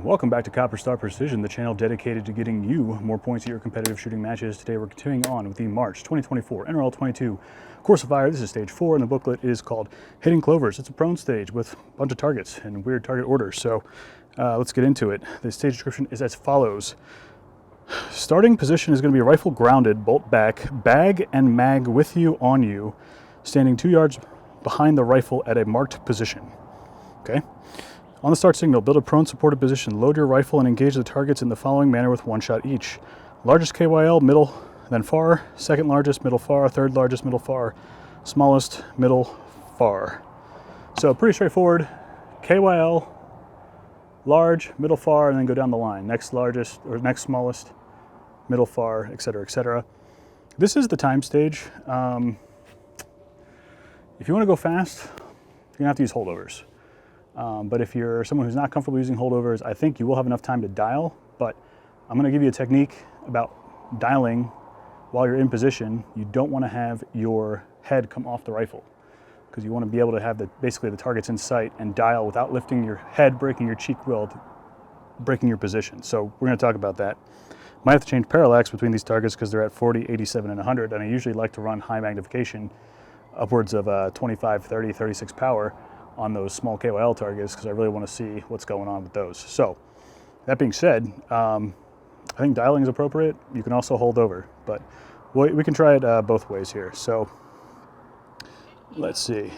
Welcome back to Copper Star Precision, the channel dedicated to getting you more points at your competitive shooting matches. Today we're continuing on with the March 2024 NRL22 Course of Fire. This is stage 4, and the booklet is called Hitting Clovers. It's a prone stage with a bunch of targets and weird target orders. So let's get into it. The stage description is as follows. Starting position is going to be rifle grounded, bolt back, bag and mag with you on you, standing 2 yards behind the rifle at a marked position. Okay. On the start signal, build a prone supported position, load your rifle and engage the targets in the following manner with one shot each. Largest KYL, middle, then far, second largest, middle far, third largest, middle far, smallest, middle far. So pretty straightforward. KYL, large, middle far, and then go down the line. Next largest, or next smallest, middle far, etc., etc. This is the time stage. If you want to go fast, you're gonna have to use holdovers. But if you're someone who's not comfortable using holdovers, I think you will have enough time to dial, but I'm gonna give you a technique about dialing while you're in position. You don't wanna have your head come off the rifle because you wanna be able to have basically the targets in sight and dial without lifting your head, breaking your cheek weld, breaking your position. So we're gonna talk about that. Might have to change parallax between these targets because they're at 40, 87, and 100, and I usually like to run high magnification, upwards of 25, 30, 36 power on those small KYL targets because I really want to see what's going on with those. So that being said, I think dialing is appropriate. You can also hold over, but we can try it both ways here. So let's see.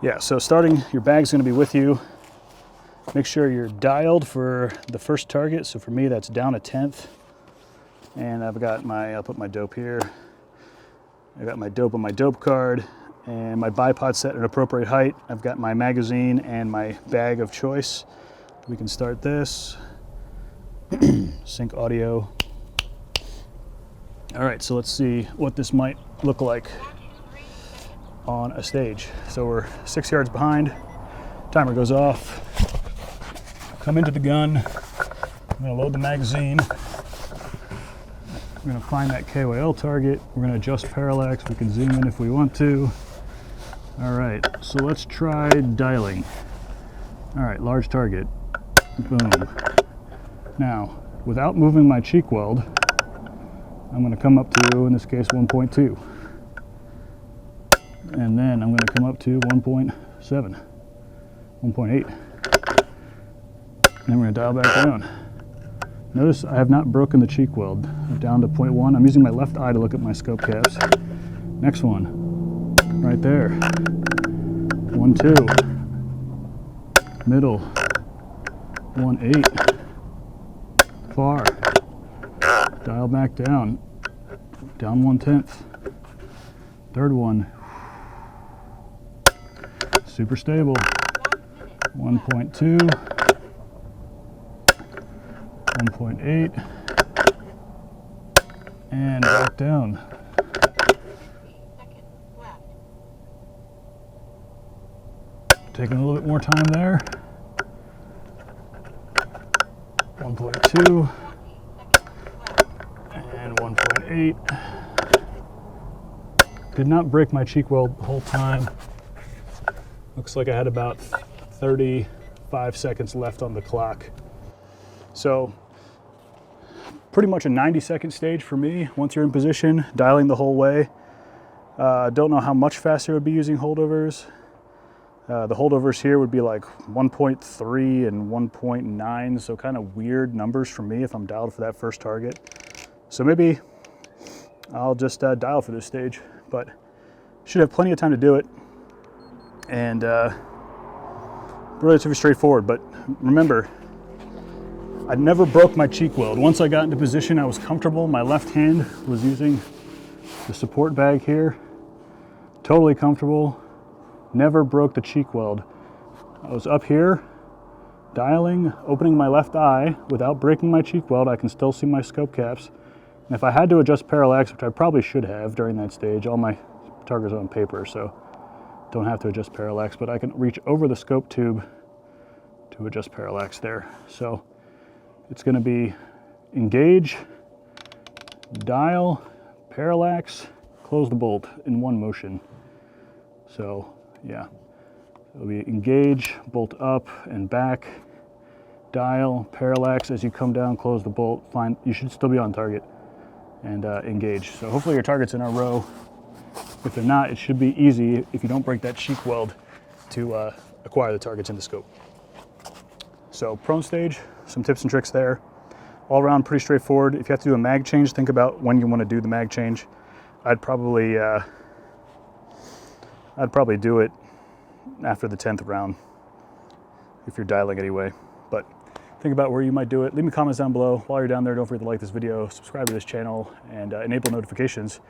Yeah, so starting, your bag's going to be with you. Make sure you're dialed for the first target. So for me, that's down a 1/10. And I've got I'll put my dope here. I got my dope on my dope card. And my bipod set at an appropriate height. I've got my magazine and my bag of choice. We can start this. Sync audio. All right, so let's see what this might look like on a stage. So we're 6 yards behind. Timer goes off. Come into the gun. I'm gonna load the magazine. We're gonna find that KYL target. We're gonna adjust parallax. We can zoom in if we want to. All right, so let's try dialing. All right, large target, boom. Now, without moving my cheek weld, I'm gonna come up to, in this case, 1.2. And then I'm gonna come up to 1.7, 1.8. Then we're gonna dial back down. Notice I have not broken the cheek weld. I'm down to 0.1. I'm using my left eye to look at my scope caps. Next one. Right there. 1.2. Middle. 1.8. Far. Dial back down. Down 1/10. Third one. Super stable. 1.2. 1.8. And back down. Taking a little bit more time there. 1.2 and 1.8. Did not break my cheek weld the whole time. Looks like I had about 35 seconds left on the clock. So pretty much a 90-second stage for me once you're in position, dialing the whole way. Don't know how much faster it would be using holdovers. The holdovers here would be like 1.3 and 1.9, so kind of weird numbers for me if I'm dialed for that first target. So maybe I'll just dial for this stage, but should have plenty of time to do it. And relatively straightforward, but remember, I never broke my cheek weld. Once I got into position, I was comfortable. My left hand was using the support bag here. Totally comfortable. Never broke the cheek weld. I was up here, dialing, opening my left eye without breaking my cheek weld. I can still see my scope caps. And if I had to adjust parallax, which I probably should have during that stage, all my targets are on paper, so don't have to adjust parallax, but I can reach over the scope tube to adjust parallax there. So it's gonna be engage, dial, parallax, close the bolt in one motion. So yeah, It'll be engage, bolt up and back, dial, parallax as you come down, close the bolt, find, you should still be on target, and engage. So hopefully your target's in a row. If they're not, it should be easy if you don't break that cheek weld to acquire the targets in the scope. So prone stage, some tips and tricks there. All around pretty straightforward. If you have to do a mag change, think about when you want to do the mag change. I'd probably do it after the 10th round if you're dialing anyway. But think about where you might do it. Leave me comments down below. While you're down there, don't forget to like this video, subscribe to this channel, and enable notifications.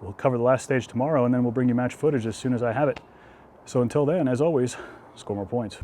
We'll cover the last stage tomorrow, and then we'll bring you match footage as soon as I have it. So until then, as always, score more points.